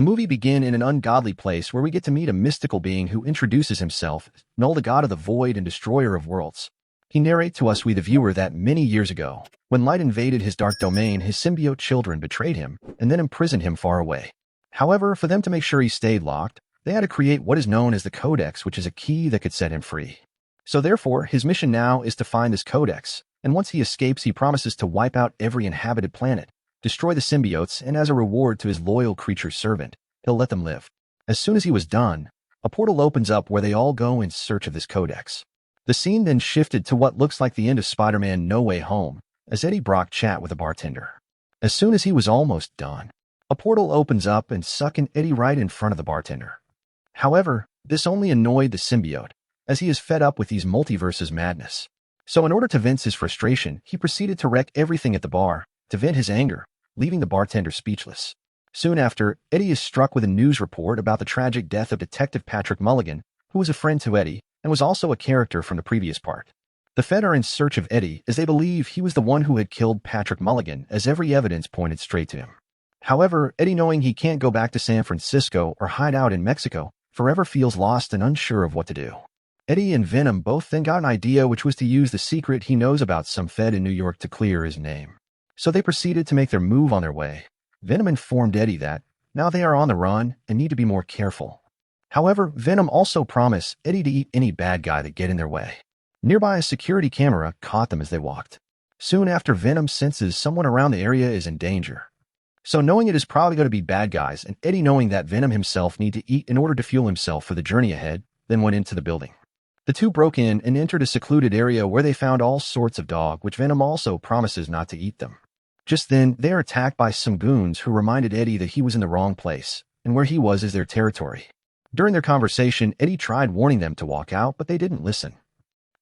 The movie begins in an ungodly place where we get to meet a mystical being who introduces himself as Knull, the god of the void and destroyer of worlds. He narrates to us, we the viewer, that many years ago, when light invaded his dark domain, his symbiote children betrayed him and then imprisoned him far away. However, for them to make sure he stayed locked, they had to create what is known as the Codex, which is a key that could set him free. So therefore, his mission now is to find this Codex, and once he escapes, he promises to wipe out every inhabited planet, destroy the symbiotes, and as a reward to his loyal creature servant, he'll let them live. As soon as he was done, a portal opens up where they all go in search of this Codex. The scene then shifted to what looks like the end of Spider-Man No Way Home, as Eddie Brock chat with a bartender. As soon as he was almost done, a portal opens up and sucks Eddie right in front of the bartender. However, this only annoyed the symbiote, as he is fed up with these multiverses madness. So in order to vent his frustration, he proceeded to wreck everything at the bar, to vent his anger, leaving the bartender speechless. Soon after, Eddie is struck with a news report about the tragic death of Detective Patrick Mulligan, who was a friend to Eddie, and was also a character from the previous part. The Fed are in search of Eddie as they believe he was the one who had killed Patrick Mulligan, as every evidence pointed straight to him. However, Eddie, knowing he can't go back to San Francisco or hide out in Mexico, forever feels lost and unsure of what to do. Eddie and Venom both then got an idea, which was to use the secret he knows about some Fed in New York to clear his name. So they proceeded to make their move on their way. Venom informed Eddie that now they are on the run and need to be more careful. However, Venom also promised Eddie to eat any bad guy that get in their way. Nearby, a security camera caught them as they walked. Soon after, Venom senses someone around the area is in danger. So knowing it is probably going to be bad guys, and Eddie knowing that Venom himself need to eat in order to fuel himself for the journey ahead, then went into the building. The two broke in and entered a secluded area where they found all sorts of dog, which Venom also promises not to eat them. Just then, they are attacked by some goons who reminded Eddie that he was in the wrong place, and where he was is their territory. During their conversation, Eddie tried warning them to walk out, but they didn't listen.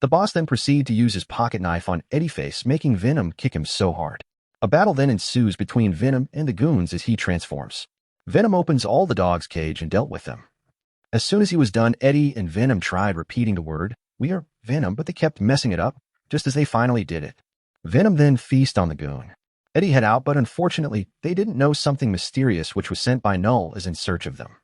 The boss then proceeded to use his pocket knife on Eddie's face, making Venom kick him so hard. A battle then ensues between Venom and the goons as he transforms. Venom opens all the dogs' cage and dealt with them. As soon as he was done, Eddie and Venom tried repeating the word, "We are Venom," but they kept messing it up, just as they finally did it. Venom then feasted on the goon. Eddie head out, but unfortunately, they didn't know something mysterious which was sent by Knull is in search of them.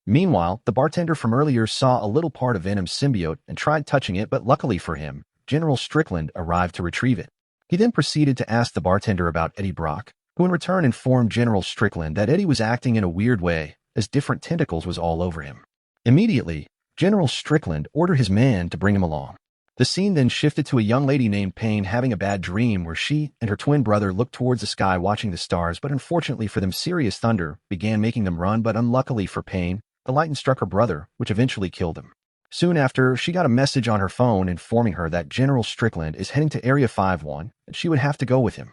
Meanwhile, the bartender from earlier saw a little part of Venom's symbiote and tried touching it, but luckily for him, General Strickland arrived to retrieve it. He then proceeded to ask the bartender about Eddie Brock, who in return informed General Strickland that Eddie was acting in a weird way, as different tentacles was all over him. Immediately, General Strickland ordered his man to bring him along. The scene then shifted to a young lady named Payne having a bad dream where she and her twin brother looked towards the sky watching the stars, but unfortunately for them, serious thunder began making them run, but unluckily for Payne, the lightning struck her brother, which eventually killed him. Soon after, she got a message on her phone informing her that General Strickland is heading to Area 51 and she would have to go with him.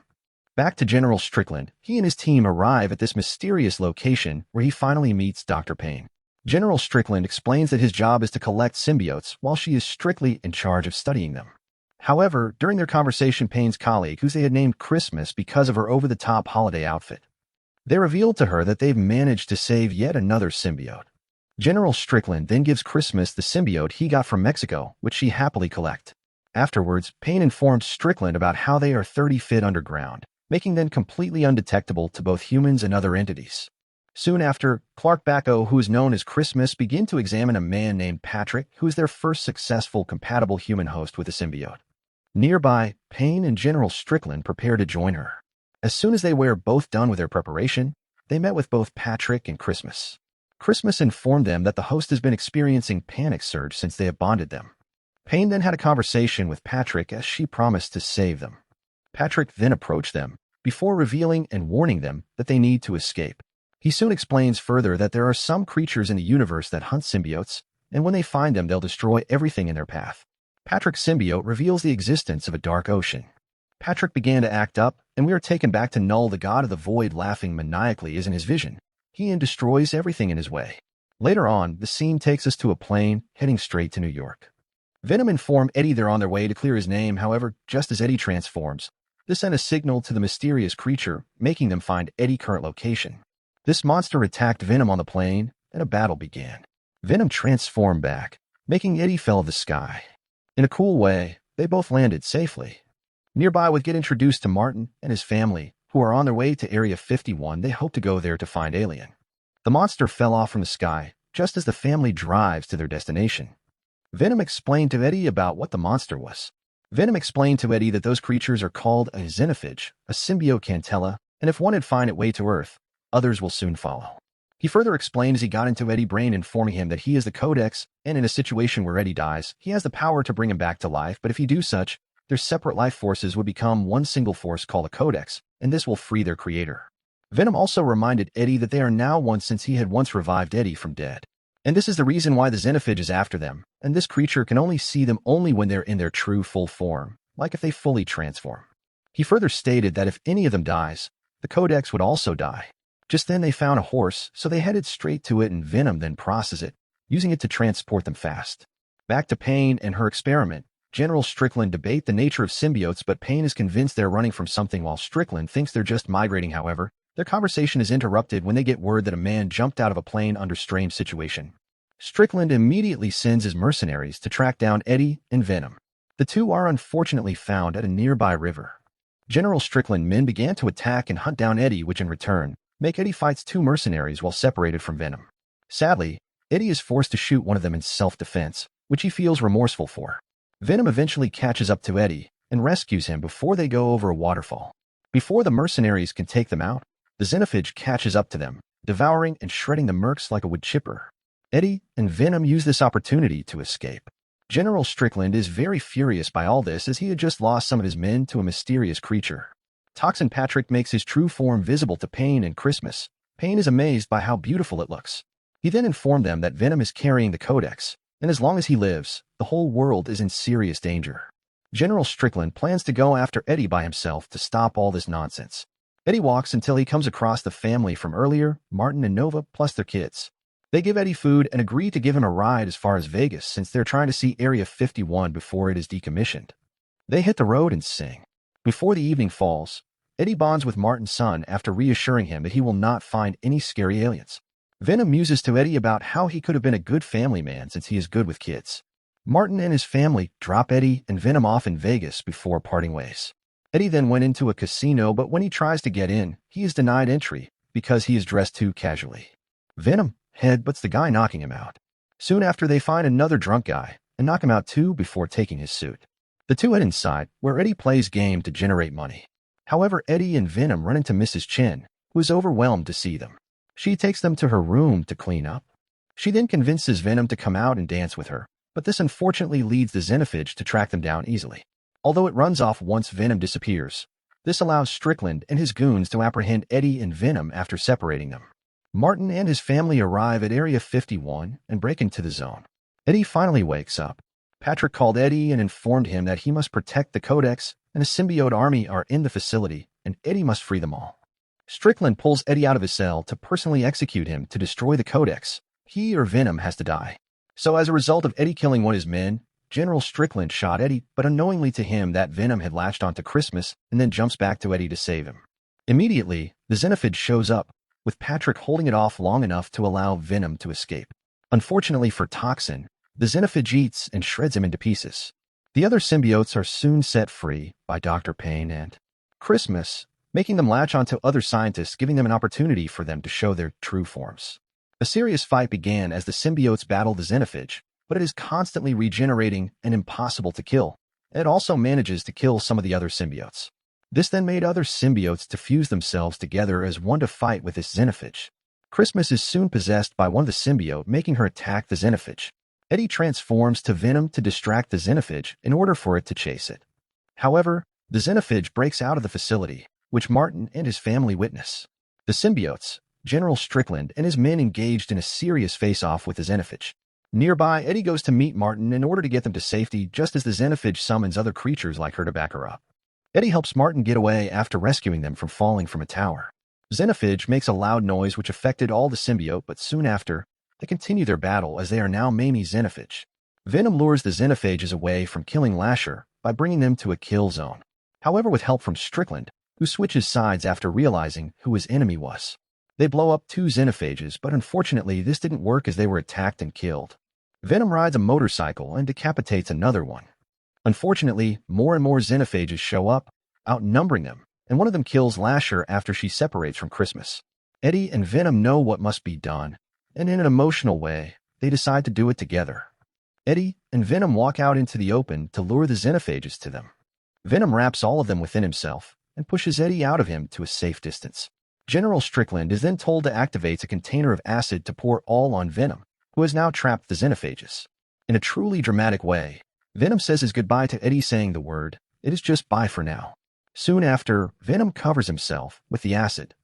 Back to General Strickland, he and his team arrive at this mysterious location where he finally meets Dr. Payne. General Strickland explains that his job is to collect symbiotes while she is strictly in charge of studying them. However, during their conversation, Payne's colleague, who they had named Christmas because of her over-the-top holiday outfit, they revealed to her that they've managed to save yet another symbiote. General Strickland then gives Christmas the symbiote he got from Mexico, which she happily collects. Afterwards, Payne informs Strickland about how they are 30 feet underground, making them completely undetectable to both humans and other entities. Soon after, Clark Bacco, who is known as Christmas, begin to examine a man named Patrick, who is their first successful compatible human host with a symbiote. Nearby, Payne and General Strickland prepare to join her. As soon as they were both done with their preparation, they met with both Patrick and Christmas. Christmas informed them that the host has been experiencing panic surge since they have bonded them. Payne then had a conversation with Patrick as she promised to save them. Patrick then approached them, before revealing and warning them that they need to escape. He soon explains further that there are some creatures in the universe that hunt symbiotes, and when they find them, they'll destroy everything in their path. Patrick's symbiote reveals the existence of a dark ocean. Patrick began to act up, and we are taken back to Knull, the god of the void, laughing maniacally as in his vision. He destroys everything in his way. Later on, the scene takes us to a plane heading straight to New York. Venom informed Eddie they're on their way to clear his name. However, just as Eddie transforms, this sent a signal to the mysterious creature, making them find Eddie's current location. This monster attacked Venom on the plane, and a battle began. Venom transformed back, making Eddie fell of the sky. In a cool way, they both landed safely. Nearby would get introduced to Martin and his family, who are on their way to Area 51. They hope to go there to find Alien. The monster fell off from the sky just as the family drives to their destination. Venom explained to Eddie about what the monster was. Venom explained to Eddie that those creatures are called a Xenophage, a symbiote cantella, and if one had find its way to Earth, others will soon follow. He further explained as he got into Eddie's brain, informing him that he is the Codex, and in a situation where Eddie dies, he has the power to bring him back to life, but if he do such, their separate life forces would become one single force called a Codex, and this will free their creator. Venom also reminded Eddie that they are now one since he had once revived Eddie from dead. And this is the reason why the Xenophage is after them, and this creature can only see them only when they're in their true full form, like if they fully transform. He further stated that if any of them dies, the Codex would also die. Just then they found a horse, so they headed straight to it and Venom then processed it, using it to transport them fast. Back to Payne and her experiment, General Strickland debate the nature of symbiotes, but Payne is convinced they're running from something while Strickland thinks they're just migrating. However, their conversation is interrupted when they get word that a man jumped out of a plane under strange situation. Strickland immediately sends his mercenaries to track down Eddie and Venom. The two are unfortunately found at a nearby river. General Strickland's men began to attack and hunt down Eddie, which in return make Eddie fights two mercenaries while separated from Venom. Sadly, Eddie is forced to shoot one of them in self-defense, which he feels remorseful for. Venom eventually catches up to Eddie and rescues him before they go over a waterfall. Before the mercenaries can take them out, the Xenophage catches up to them, devouring and shredding the mercs like a wood chipper. Eddie and Venom use this opportunity to escape. General Strickland is very furious by all this as he had just lost some of his men to a mysterious creature. Toxin Patrick makes his true form visible to Payne and Christmas. Payne is amazed by how beautiful it looks. He then informed them that Venom is carrying the Codex, and as long as he lives, the whole world is in serious danger. General Strickland plans to go after Eddie by himself to stop all this nonsense. Eddie walks until he comes across the family from earlier, Martin and Nova, plus their kids. They give Eddie food and agree to give him a ride as far as Vegas since they're trying to see Area 51 before it is decommissioned. They hit the road and sing. Before the evening falls, Eddie bonds with Martin's son after reassuring him that he will not find any scary aliens. Venom muses to Eddie about how he could have been a good family man since he is good with kids. Martin and his family drop Eddie and Venom off in Vegas before parting ways. Eddie then went into a casino, but when he tries to get in, he is denied entry because he is dressed too casually. Venom headbutts the guy, knocking him out. Soon after, they find another drunk guy and knock him out too before taking his suit. The two head inside, where Eddie plays game to generate money. However, Eddie and Venom run into Mrs. Chen, who is overwhelmed to see them. She takes them to her room to clean up. She then convinces Venom to come out and dance with her, but this unfortunately leads the Xenophage to track them down easily. Although it runs off once Venom disappears, this allows Strickland and his goons to apprehend Eddie and Venom after separating them. Martin and his family arrive at Area 51 and break into the zone. Eddie finally wakes up. Patrick called Eddie and informed him that he must protect the Codex and a symbiote army are in the facility, and Eddie must free them all. Strickland pulls Eddie out of his cell to personally execute him to destroy the Codex. He or Venom has to die. So as a result of Eddie killing one of his men, General Strickland shot Eddie, but unknowingly to him that Venom had latched onto Christmas and then jumps back to Eddie to save him. Immediately, the Xenophage shows up, with Patrick holding it off long enough to allow Venom to escape. Unfortunately for Toxin, the Xenophage eats and shreds him into pieces. The other symbiotes are soon set free by Dr. Payne and Christmas, making them latch onto other scientists, giving them an opportunity for them to show their true forms. A serious fight began as the symbiotes battle the Xenophage, but it is constantly regenerating and impossible to kill. It also manages to kill some of the other symbiotes. This then made other symbiotes to fuse themselves together as one to fight with this Xenophage. Christmas is soon possessed by one of the symbiote, making her attack the Xenophage. Eddie transforms to Venom to distract the Xenophage in order for it to chase it. However, the Xenophage breaks out of the facility, which Martin and his family witness. The symbiotes, General Strickland and his men, engaged in a serious face-off with the Xenophage. Nearby, Eddie goes to meet Martin in order to get them to safety, just as the Xenophage summons other creatures like her to back her up. Eddie helps Martin get away after rescuing them from falling from a tower. Xenophage makes a loud noise which affected all the symbiote, but soon after, they continue their battle as they are now Mamie Xenophage. Venom lures the Xenophages away from killing Lasher by bringing them to a kill zone. However, with help from Strickland, who switches sides after realizing who his enemy was. They blow up two Xenophages, but unfortunately this didn't work as they were attacked and killed. Venom rides a motorcycle and decapitates another one. Unfortunately, more and more Xenophages show up, outnumbering them, and one of them kills Lasher after she separates from Christmas. Eddie and Venom know what must be done, and in an emotional way, they decide to do it together. Eddie and Venom walk out into the open to lure the Xenophages to them. Venom wraps all of them within himself and pushes Eddie out of him to a safe distance. General Strickland is then told to activate a container of acid to pour all on Venom, who has now trapped the Xenophages. In a truly dramatic way, Venom says his goodbye to Eddie saying the word, "It is just bye for now." Soon after, Venom covers himself with the acid.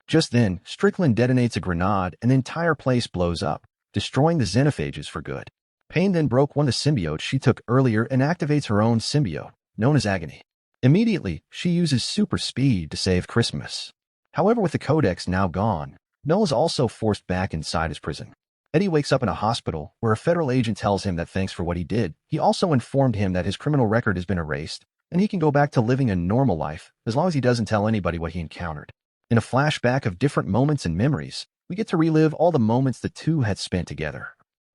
Just then, Strickland detonates a grenade and the entire place blows up, destroying the Xenophages for good. Pain then broke one of the symbiotes she took earlier and activates her own symbiote, known as Agony. Immediately, she uses super speed to save Christmas. However, with the Codex now gone, Knull is also forced back inside his prison. Eddie wakes up in a hospital where a federal agent tells him that thanks for what he did, he also informed him that his criminal record has been erased and he can go back to living a normal life as long as he doesn't tell anybody what he encountered. In a flashback of different moments and memories, we get to relive all the moments the two had spent together.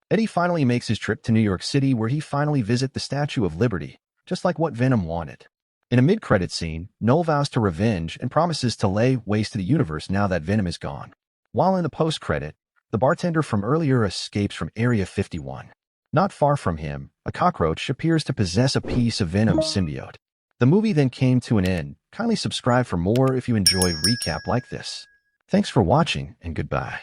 Eddie finally makes his trip to New York City where he finally visits the Statue of Liberty, just like what Venom wanted. In a mid-credit scene, Knull vows to revenge and promises to lay waste to the universe now that Venom is gone. While in the post-credit, the bartender from earlier escapes from Area 51. Not far from him, a cockroach appears to possess a piece of Venom's symbiote. The movie then came to an end. Kindly subscribe for more if you enjoy recap like this. Thanks for watching and goodbye.